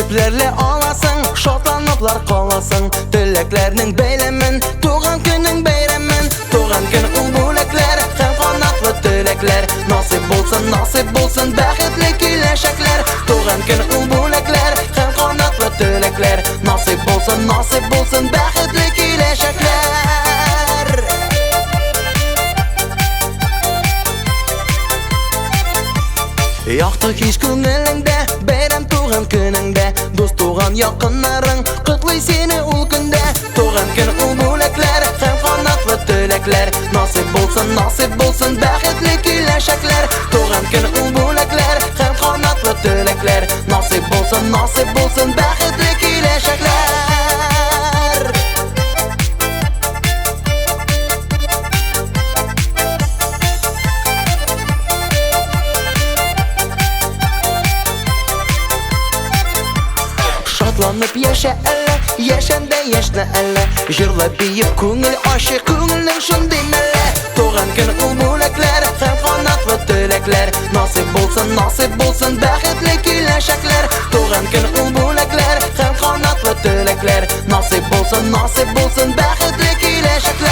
Kütüplerle alasın, şotlanıplar kalasın. Dileklerinin beylemin, tuğan günün beyremin. Tuğan gün ulbulekler, hem kanatlı dilekler. Nasip bulsun bəxtli kileşekler. Tuğan gün ulbulekler, hem kanatlı dilekler. Nasip bulsun bəxtli kileşekler. Yaktı hiç günelinde, beyrem tuğan gününde. Dost tuğan yakınların, kutluy seni ul günde. Tuğan gün ulbulekler, hem kanatlı dilekler. Nasip bulsun bəxtli kileşekler. Tuğan gün ulbulekler, hem kanatlı dilekler. Nasip bulsun bəxtli kileşekler. Şatlanıp yaşa elle, yaşanda yaşna elle. Jırla biyip köngül aşık köngülün şun demelle. Tuğan gün ulbulekler, hem kanatlı dilekler. Nasip bulsun bəxtli kileşekler. Tuğan gün ulbulekler, hem kanatlı dilekler. Nasip bulsun bəxtli kileşekler.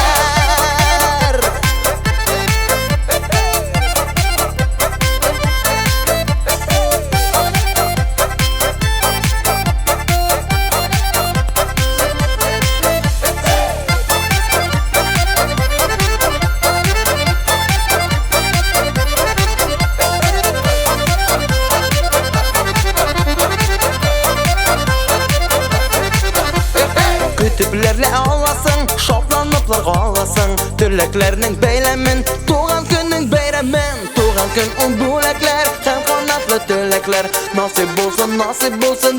Kütüplerle alasın, şoplanıplar kalasın. Dileklerinin beylemin, tuğan günün beyremin. Tuğan gün ulbulekler, hem kanatlı dilekler. Nasip bulsun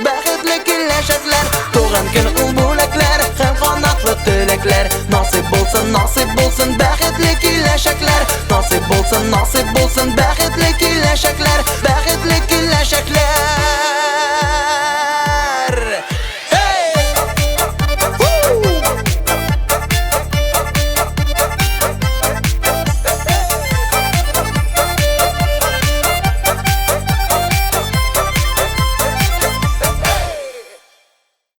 bəxtli kileşekler. Tuğan gün ulbulekler, hem kanatlı dilekler. Nasip bulsun bəxtli kileşekler. Nasip bulsun bəxtli kileşekler. Bəxtli